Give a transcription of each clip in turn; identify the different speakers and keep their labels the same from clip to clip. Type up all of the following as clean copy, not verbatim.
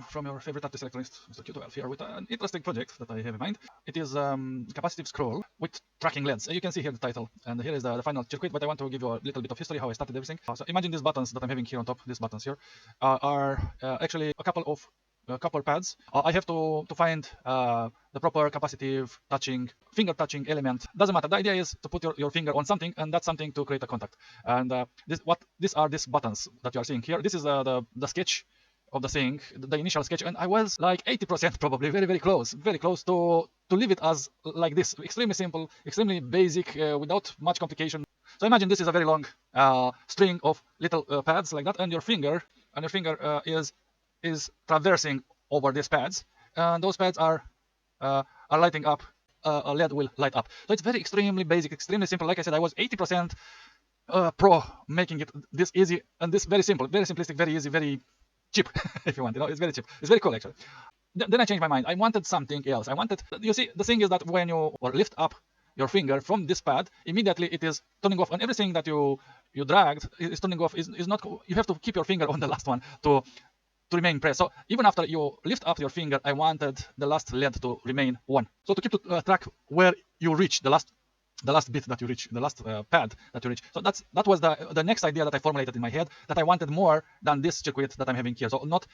Speaker 1: from your favorite artist electronist, Mr. Q12 here with an interesting project that I have in mind. It is capacitive scroll with tracking LEDs. You can see here the title, and here is the final circuit, but I want to give you a little bit of history, how I started everything. So imagine these buttons that I'm having here on top, these buttons here, are actually a couple of copper pads. I have to find the proper capacitive touching, finger touching element. Doesn't matter. The idea is to put your finger on something, and that's something to create a contact. And these are these buttons that you are seeing here. This is the sketch of the thing, the initial sketch, and I was like 80% probably, very close to leave it as like this, extremely simple, extremely basic, without much complication. So imagine this is a very long string of little pads like that, and your finger is traversing over these pads, and those pads are lighting up. A LED will light up. So it's very extremely basic, extremely simple. Like I said, I was 80% pro making it this easy and this very simple, very simplistic, very easy, very cheap. If you want, it's very cheap. It's very cool actually. Then I changed my mind. I wanted something else. You see, the thing is that when you lift up your finger from this pad, immediately it is turning off, and everything that you dragged is turning off. Is not. You have to keep your finger on the last one to remain pressed. So even after you lift up your finger, I wanted the last LED to remain on. So to keep track where you reach the last bit that you reach, the last pad that you reach. So that was the next idea that I formulated in my head, that I wanted more than this circuit that I'm having here. So not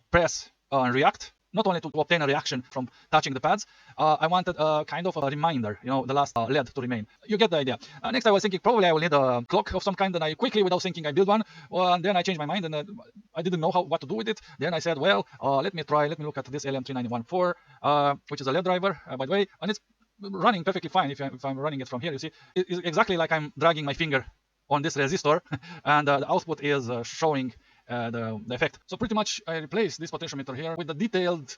Speaker 1: press and react, not only to obtain a reaction from touching the pads. I wanted a kind of a reminder, the last LED to remain. You get the idea. Next I was thinking probably I will need a clock of some kind, and I quickly, without thinking, I built one. Well, and then I changed my mind, and I didn't know what to do with it. Then I said, well, let me look at this LM3914, which is a LED driver, by the way, and it's running perfectly fine. If I'm running it from here, you see, it's exactly like I'm dragging my finger on this resistor, and the output is showing the effect. So pretty much I replaced this potentiometer here with the detailed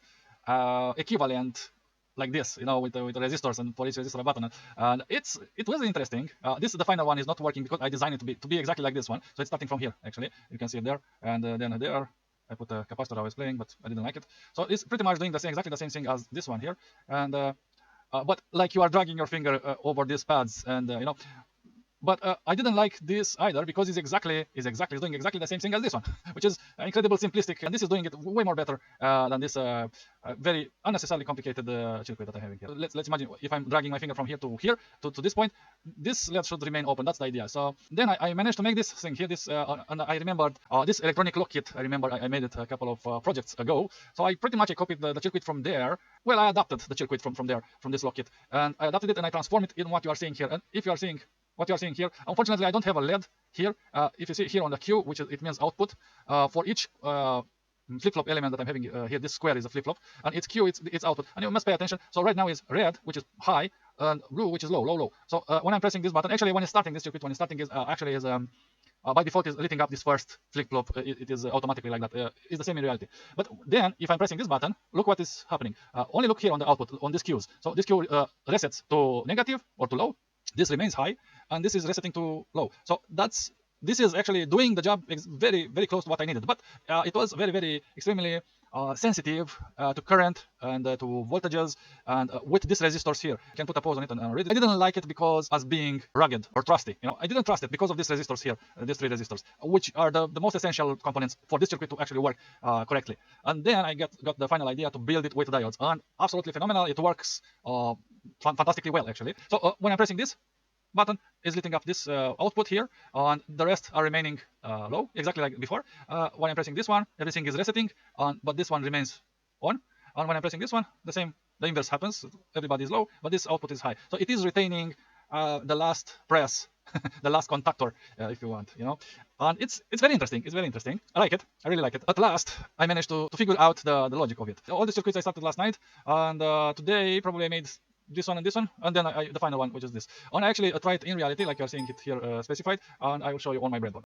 Speaker 1: equivalent like this, with the resistors, and for each resistor a button. And it was interesting. The final one is not working because I designed it to be exactly like this one. So it's starting from here actually. You can see it there, and then there I put a capacitor I was playing, but I didn't like it. So it's pretty much doing exactly the same thing as this one here, and but like you are dragging your finger over these pads, and but I didn't like this either, because it's doing exactly the same thing as this one, which is incredibly simplistic, and this is doing it way more better than this very unnecessarily complicated circuit that I'm having here. Let's imagine if I'm dragging my finger from here to this point, this LED should remain open. That's the idea. So then I managed to make this thing here, and I remembered this electronic lock kit. I remember I made it a couple of projects ago. So I pretty much copied the circuit from there. Well, I adapted the circuit from there, from this lock kit, and I adapted it, and I transformed it in what you are seeing here. And if you are seeing what you are seeing here, unfortunately I don't have a LED here. If you see here on the Q, which it means output, for each flip-flop element that I'm having here, this square is a flip-flop, and its Q, it's output, and you must pay attention. So right now is red, which is high, and blue, which is low. So when I'm pressing this button, actually when it's starting, this circuit, when it's starting, is by default is lighting up this first flip-flop. It is automatically like that. It's the same in reality. But then if I'm pressing this button, look what is happening. Only look here on the output, on these Qs. So this Q resets to negative or to low. This remains high, and this is resetting to low. So this is actually doing the job very close to what I needed. But it was very extremely sensitive to current and to voltages, and with these resistors here, I can put a pause on it and read it. I didn't like it because as being rugged or trusty. I didn't trust it because of these resistors here, these three resistors, which are the most essential components for this circuit to actually work correctly. And then I got the final idea to build it with diodes, and absolutely phenomenal. It works fantastically well actually. So when I'm pressing this button, is lighting up this output here, and the rest are remaining low, exactly like before. When I'm pressing this one, everything is resetting, but this one remains on. And when I'm pressing this one, the inverse happens. Everybody is low, but this output is high. So it is retaining the last press, the last contactor, if you want, And it's very interesting. It's very interesting. I like it. I really like it. At last, I managed to figure out the logic of it. All the circuits I started last night, and today probably I made this one and this one, and then the final one, which is this. And I actually tried in reality, like you're seeing it here specified, and I will show you on my breadboard.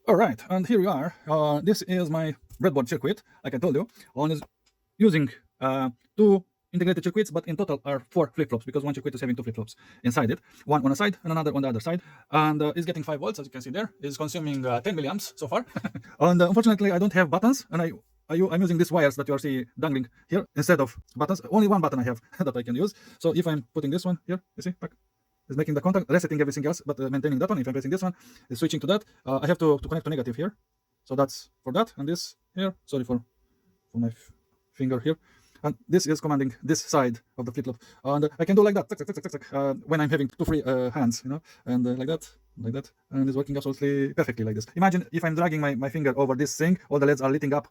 Speaker 1: All right, and here we are. This is my breadboard circuit, like I told you. One is using two integrated circuits, but in total are 4 flip-flops, because one circuit is having 2 flip-flops inside it, one on a side and another on the other side, and is getting 5 volts, as you can see there. Is consuming 10 milliamps so far. And unfortunately I don't have buttons, and I'm using these wires that you are seeing dangling here instead of buttons. Only one button I have that I can use. So if I'm putting this one here, you see, it's making the contact, resetting everything else, but maintaining that one. If I'm pressing this one, it's switching to that. I have to connect to negative here. So that's for that, and this here, sorry for on my finger here, and this is commanding this side of the flip-flop, and I can do like that, when I'm having two free hands, and like that, and it's working absolutely perfectly like this. Imagine if I'm dragging my finger over this thing, all the LEDs are lighting up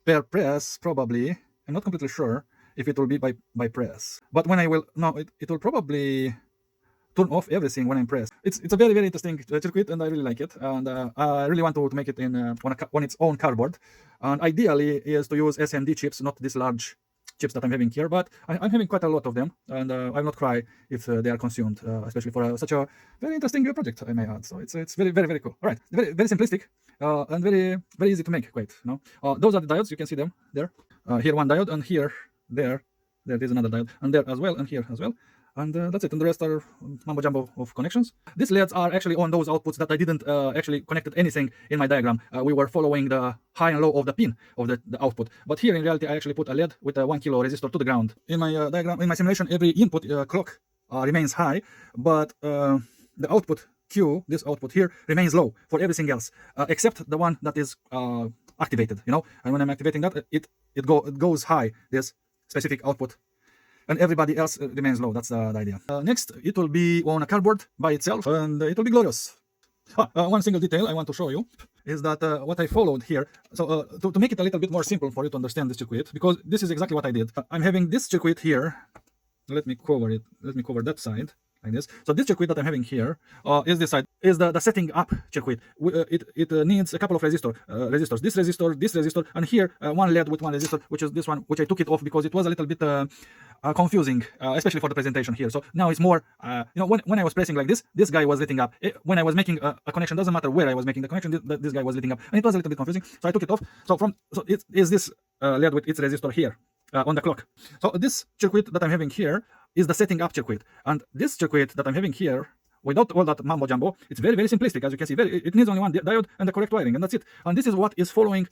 Speaker 1: per press, probably. I'm not completely sure if it will be by press, but when I will, no, it will probably turn off everything when I'm pressed. It's a very, very interesting circuit, and I really like it, and I really want to make it in on its own cardboard, and ideally is to use SMD chips, not these large chips that I'm having here, but I'm having quite a lot of them, and I'll not cry if they are consumed, especially for such a very interesting project, I may add. So it's very, very, very cool. All right, very, very simplistic, and very, very easy to make, quite. Those are the diodes. You can see them there. Here one diode, and here, there is another diode, and there as well, and here as well. And that's it, and the rest are mumbo jumbo of connections. These LEDs are actually on those outputs that I didn't actually connected anything in my diagram. We were following the high and low of the pin of the output, but here in reality I actually put a LED with a 1 kilo resistor to the ground. In my diagram, in my simulation, every input clock remains high, but the output Q, this output here, remains low for everything else, except the one that is activated, and when I'm activating that, it goes high, this specific output, and everybody else remains low. That's the idea. Next, it will be on a cardboard by itself, and it will be glorious. One single detail I want to show you is that what I followed here, so to make it a little bit more simple for you to understand this circuit, because this is exactly what I did. I'm having this circuit here. Let me cover it. Let me cover that side like this. So this circuit that I'm having here is this side, is the setting up circuit. It needs a couple of resistors. This resistor, and here one LED with one resistor, which is this one, which I took it off because it was a little bit confusing, especially for the presentation here. So now it's more, when I was pressing like this guy was lighting up. When I was making a connection, doesn't matter where I was making the connection, this guy was lighting up, and it was a little bit confusing. So I took it off. So it is this LED with its resistor here on the clock. So this circuit that I'm having here is the setting up circuit, and this circuit that I'm having here, without all that mambo jumbo, it's very, very simplistic. As you can see, it needs only one diode and the correct wiring, and that's it. And this is what is following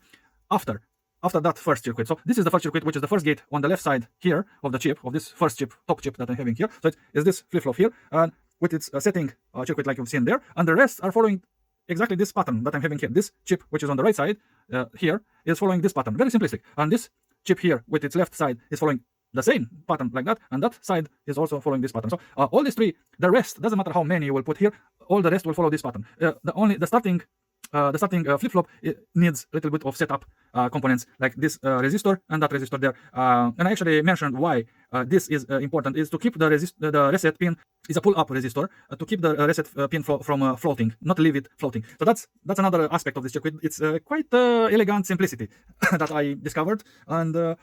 Speaker 1: after that first circuit. So this is the first circuit, which is the first gate on the left side here of the chip, of this first chip, top chip that I'm having here. So it is this flip-flop here, and with its setting circuit like you've seen there, and the rest are following exactly this pattern that I'm having here. This chip, which is on the right side here, is following this pattern. Very simplistic. And this chip here with its left side is following the same pattern like that, and that side is also following this pattern. So all these three, the rest, doesn't matter how many you will put here, all the rest will follow this pattern. The starting flip-flop, it needs a little bit of setup components like this resistor and that resistor there. And I actually mentioned why this is important, is to keep the reset pin is a pull-up resistor, to keep the reset pin from floating, not leave it floating. So that's another aspect of this circuit. It's quite elegant simplicity that I discovered, and and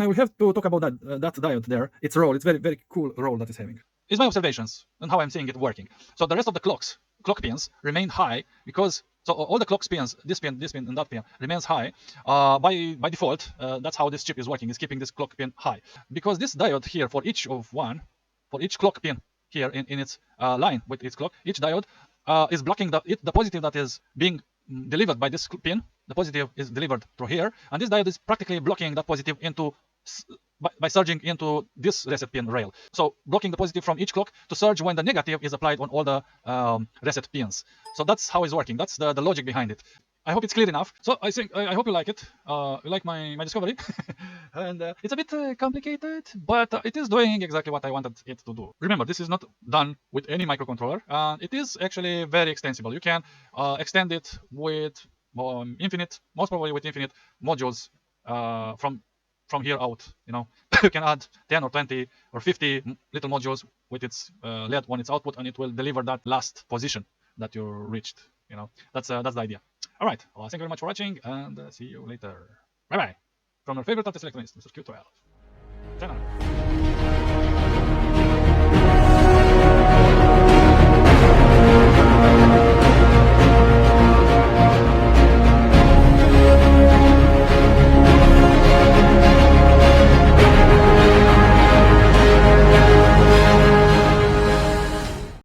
Speaker 1: I will have to talk about that diode there. Its role, it's very, very cool role that it's having. It's my observations and how I'm seeing it working. So the rest of the clock pins remain high because all the clock pins, this pin, and that pin remains high by default. That's how this chip is working. It's keeping this clock pin high because this diode here for each clock pin here in its line with its clock, each diode is blocking the positive that is being delivered by this pin. The positive is delivered through here, and this diode is practically blocking that positive by surging into this reset pin rail. So blocking the positive from each clock to surge when the negative is applied on all the reset pins. So that's how it's working. That's the logic behind it. I hope it's clear enough. So I hope you like it. You like my discovery. And it's a bit complicated, but it is doing exactly what I wanted it to do. Remember, this is not done with any microcontroller. It is actually very extensible. You can extend it with most probably with infinite modules from here out. You can add 10 or 20 or 50 little modules with its LED on its output, and it will deliver that last position that you reached. That's the idea. All right. Well, thank you very much for watching, and see you later. Bye bye. From your favorite artist electronist, Mr. Q12. China.